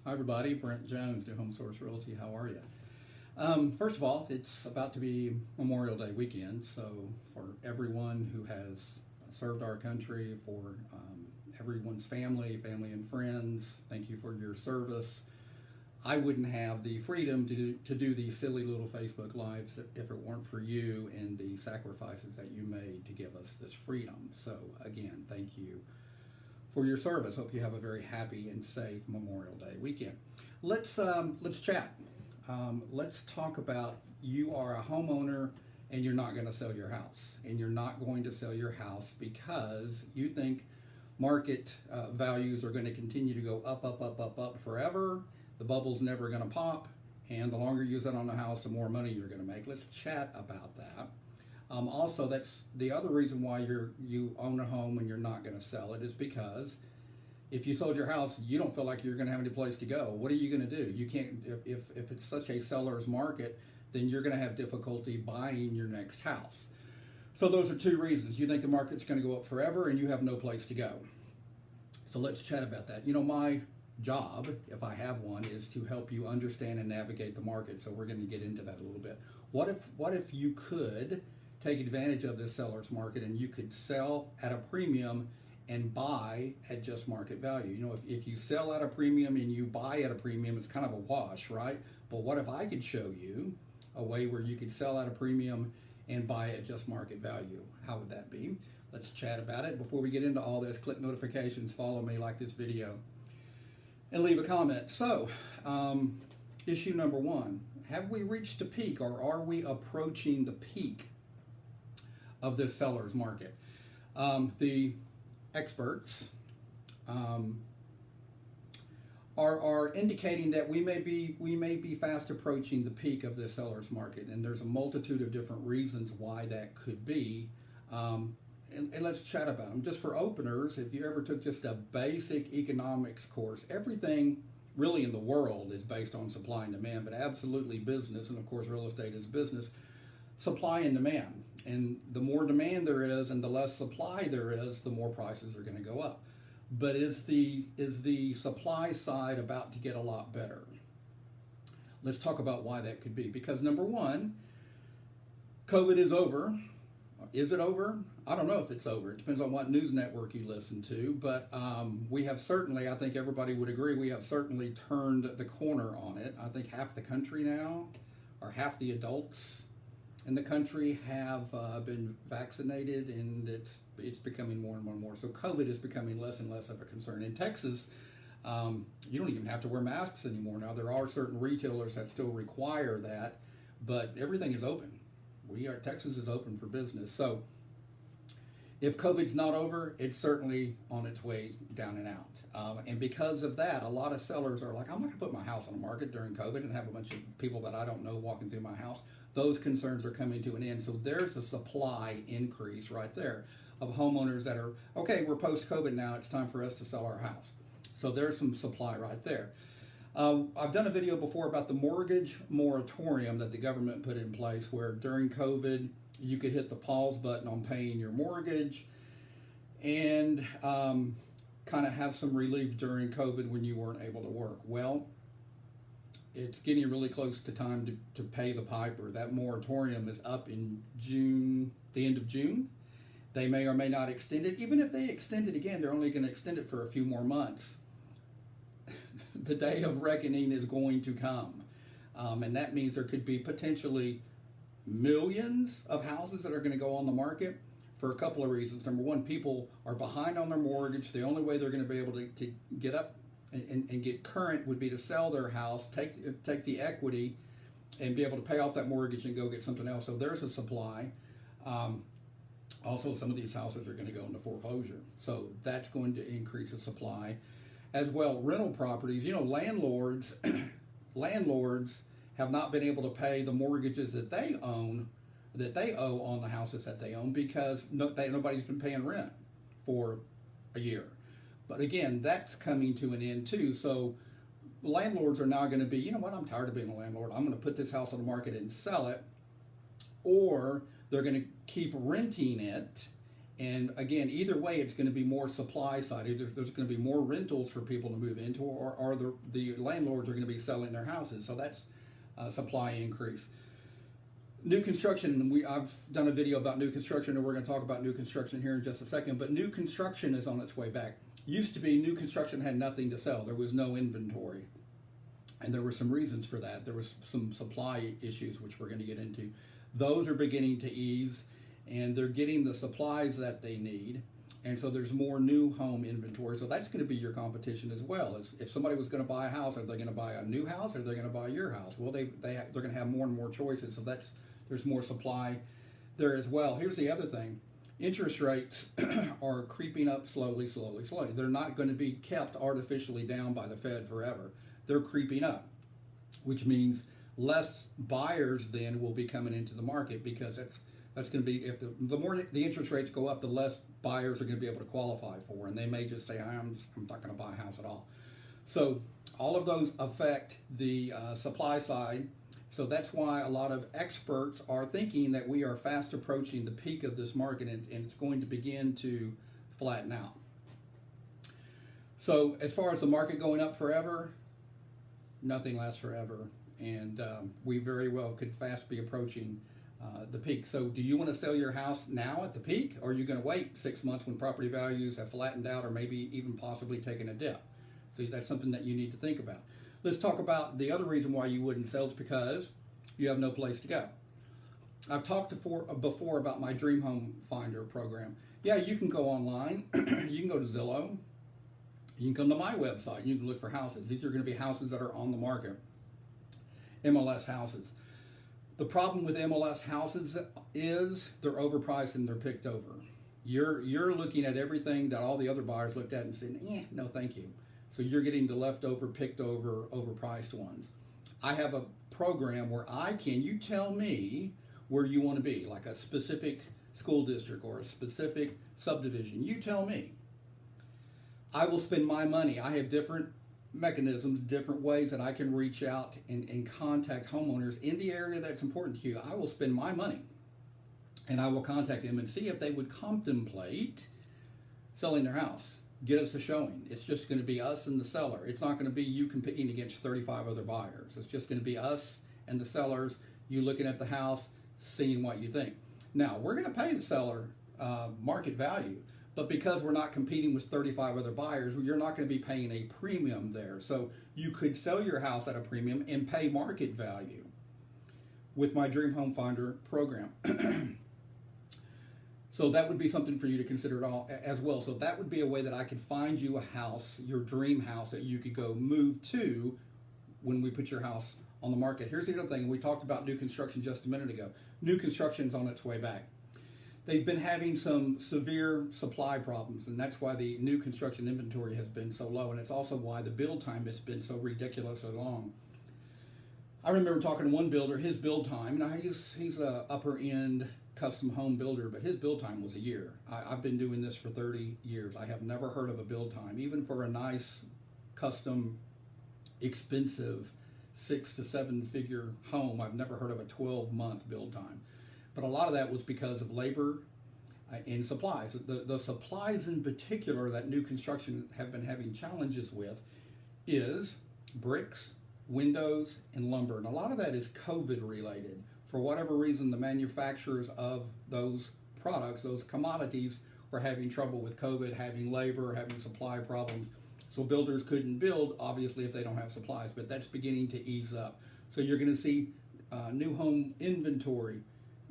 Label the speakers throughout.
Speaker 1: Hi everybody, Brent Jones, New Home Source Realty. How are you? First of all, it's about to be Memorial Day weekend, so for everyone who has served our country, for everyone's family and friends, thank you for your service. I wouldn't have the freedom to do these silly little Facebook Lives if it weren't for you and the sacrifices that you made to give us this freedom. So again, thank you for your service. Hope you have a very happy and safe Memorial Day weekend. Let's chat. Let's talk about, you are a homeowner and you're not going to sell your house, and you're not going to sell your house because you think market values are going to continue to go up forever. The bubble's never going to pop, and the longer you sit on the house, the more money you're going to make. Let's chat about that. Also, that's the other reason why you own a home and you're not going to sell it, is because if you sold your house, you don't feel like you're going to have any place to go. What are you going to do? You can't. If it's such a seller's market, then you're going to have difficulty buying your next house. So those are two reasons. You think the market's going to go up forever and you have no place to go. So let's chat about that. You know, my job, if I have one, is to help you understand and navigate the market. So we're going to get into that a little bit. What if you could take advantage of this seller's market and you could sell at a premium and buy at just market value? You know, if you sell at a premium and you buy at a premium, it's kind of a wash, right? But what if I could show you a way where you could sell at a premium and buy at just market value? How would that be? Let's chat about it. Before we get into all this, click notifications, follow me, like this video, and leave a comment. So, issue number one, have we reached a peak, or are we approaching the peak of this seller's market? The experts are indicating that we may be fast approaching the peak of this seller's market, and there's a multitude of different reasons why that could be. And let's chat about them. Just for openers, if you ever took just a basic economics course, everything really in the world is based on supply and demand, but absolutely business, and of course real estate is business, supply and demand. And the more demand there is and the less supply there is, the more prices are going to go up. But is the supply side about to get a lot better? Let's talk about why that could be. Because number one, COVID is over. Is it over? I don't know if it's over. It depends on what news network you listen to. But we have certainly, I think everybody would agree, we have certainly turned the corner on it. I think half the country now, or half the adults in the country, have been vaccinated, and it's becoming more and more. So COVID is becoming less and less of a concern. In Texas, you don't even have to wear masks anymore now. There are certain retailers that still require that, but everything is open. Texas is open for business. So if COVID's not over, it's certainly on its way down and out. And because of that, a lot of sellers are like, I'm not going to put my house on the market during COVID and have a bunch of people that I don't know walking through my house. Those concerns are coming to an end. So there's a supply increase right there of homeowners that are, okay, we're post-COVID now, it's time for us to sell our house. So there's some supply right there. I've done a video before about the mortgage moratorium that the government put in place, where during COVID you could hit the pause button on paying your mortgage and kind of have some relief during COVID when you weren't able to work. Well, it's getting really close to time to pay the piper. That moratorium is up in June, the end of June. They may or may not extend it. Even if they extend it again, they're only going to extend it for a few more months. The day of reckoning is going to come. And that means there could be potentially millions of houses that are going to go on the market for a couple of reasons. Number one, people are behind on their mortgage. The only way they're going to be able to get up and get current would be to sell their house, take the equity, and be able to pay off that mortgage and go get something else. So there's a supply. Also, some of these houses are going to go into foreclosure. So that's going to increase the supply. As well, rental properties, you know, landlords have not been able to pay the mortgages that they owe on the houses that they own, because nobody's been paying rent for a year. But again, that's coming to an end too. So landlords are now going to be, you know what, I'm tired of being a landlord. I'm going to put this house on the market and sell it, or they're going to keep renting it And again, either way, it's going to be more supply side. Either there's going to be more rentals for people to move into, or the landlords are going to be selling their houses. So that's supply increase. New construction, I've done a video about new construction, and we're going to talk about new construction here in just a second, but new construction is on its way back. Used to be new construction had nothing to sell. There was no inventory. And there were some reasons for that. There was some supply issues, which we're going to get into. Those are beginning to ease, and they're getting the supplies that they need. And so there's more new home inventory. So that's going to be your competition as well. If somebody was going to buy a house, are they going to buy a new house, or are they going to buy your house? Well, they're going to have more and more choices. So there's more supply there as well. Here's the other thing. Interest rates are creeping up slowly. They're not going to be kept artificially down by the Fed forever. They're creeping up, which means less buyers then will be coming into the market, because that's going to be, if the more the interest rates go up, the less buyers are going to be able to qualify for, and they may just say, I'm not going to buy a house at all. So all of those affect the supply side. So that's why a lot of experts are thinking that we are fast approaching the peak of this market, and it's going to begin to flatten out. So as far as the market going up forever, nothing lasts forever, and we very well could fast be approaching the peak. So do you want to sell your house now at the peak, or are you going to wait 6 months when property values have flattened out, or maybe even possibly taken a dip? So that's something that you need to think about. Let's talk about the other reason why you wouldn't sell, is because you have no place to go. I've talked before about my Dream Home Finder program. Yeah, you can go online. You can go to Zillow. You can come to my website. You can look for houses. These are going to be houses that are on the market, MLS houses. The problem with MLS houses is they're overpriced and they're picked over. You're looking at everything that all the other buyers looked at and saying, no, thank you. So you're getting the leftover, picked over, overpriced ones. I have a program where you tell me where you want to be, like a specific school district or a specific subdivision. You tell me. I will spend my money. I have different mechanisms, different ways that I can reach out and contact homeowners in the area that's important to you. I will spend my money, and I will contact them and see if they would contemplate selling their house. Get us a showing. It's just going to be us and the seller. It's not going to be you competing against 35 other buyers. It's just going to be us and the sellers, you looking at the house, seeing what you think. Now, we're going to pay the seller market value, but because we're not competing with 35 other buyers, you're not going to be paying a premium there. So you could sell your house at a premium and pay market value with my Dream Home Finder program. So that would be something for you to consider as well. So that would be a way that I could find you a house, your dream house, that you could go move to when we put your house on the market. Here's the other thing. We talked about new construction just a minute ago. New construction's on its way back. They've been having some severe supply problems, and that's why the new construction inventory has been so low, and it's also why the build time has been so ridiculously long. I remember talking to one builder, his build time, now he's a upper end custom home builder, but his build time was a year. I've been doing this for 30 years. I have never heard of a build time, even for a nice, custom, expensive 6 to 7 figure home. I've never heard of a 12-month build time. But a lot of that was because of labor and supplies. The supplies in particular that new construction have been having challenges with is bricks, windows, and lumber. And a lot of that is COVID related. For whatever reason, the manufacturers of those products, those commodities, were having trouble with COVID, having labor, having supply problems. So builders couldn't build, obviously, if they don't have supplies, but that's beginning to ease up. So you're going to see new home inventory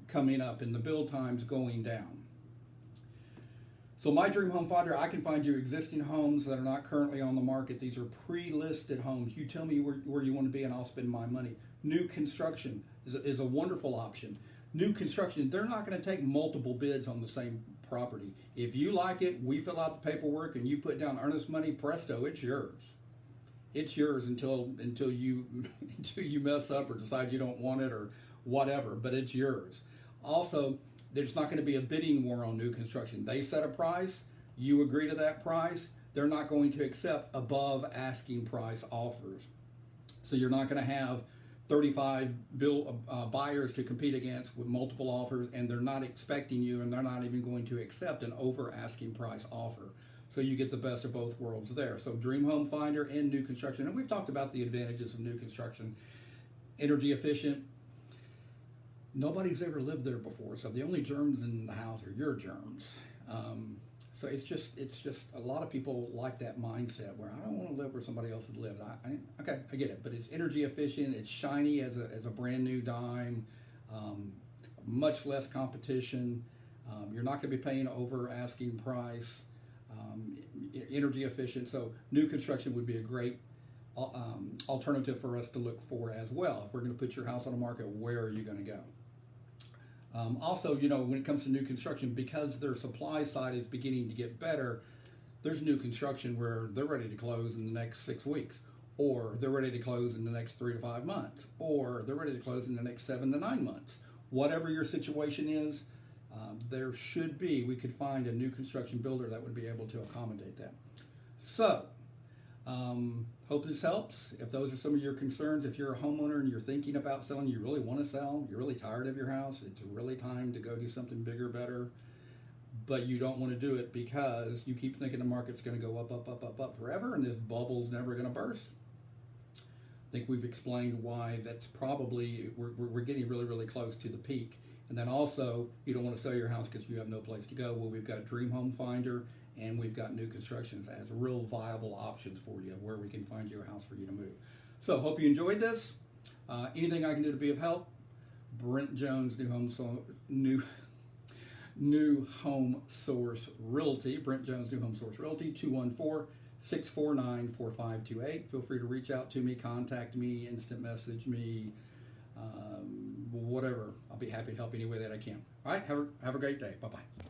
Speaker 1: coming up and the build times going down. So my Dream Home Finder, I can find you existing homes that are not currently on the market. These are pre-listed homes. You tell me where you want to be and I'll spend my money. New construction is a wonderful option. New construction, they're not going to take multiple bids on the same property. If you like it, we fill out the paperwork and you put down earnest money, presto, it's yours. It's yours until you mess up or decide you don't want it or whatever, but it's yours. Also, there's not going to be a bidding war on new construction. They set a price, you agree to that price, they're not going to accept above asking price offers. So you're not going to have 35 buyers to compete against with multiple offers, and they're not expecting you, and they're not even going to accept an over asking price offer. So you get the best of both worlds there. So Dream Home Finder and new construction, and we've talked about the advantages of new construction. Energy efficient. Nobody's ever lived there before, so the only germs in the house are your germs. So it's just a lot of people like that mindset where I don't want to live where somebody else has lived. Okay, I get it, but it's energy efficient. It's shiny as a brand new dime. Much less competition. You're not going to be paying over asking price. Energy efficient. So new construction would be a great alternative for us to look for as well. If we're going to put your house on the market, where are you going to go? Also, when it comes to new construction, because their supply side is beginning to get better, there's new construction where they're ready to close in the next 6 weeks, or they're ready to close in the next 3 to 5 months, or they're ready to close in the next 7 to 9 months. Whatever your situation is, we could find a new construction builder that would be able to accommodate that. So, hope this helps. If those are some of your concerns, if you're a homeowner and you're thinking about selling, you really want to sell, you're really tired of your house, it's really time to go do something bigger, better, but you don't want to do it because you keep thinking the market's going to go up, up, up, up, up forever, and this bubble's never going to burst. I think we've explained why that's probably, we're getting really, really close to the peak. And then also, you don't want to sell your house because you have no place to go. Well, we've got Dream Home Finder, and we've got new constructions as real viable options for you where we can find you a house for you to move. So hope you enjoyed this. Anything I can do to be of help, Brent Jones, New Home Source Realty, Brent Jones, New Home Source Realty, 214-649-4528. Feel free to reach out to me, contact me, instant message me, whatever. I'll be happy to help any way that I can. All right, have a great day. Bye-bye.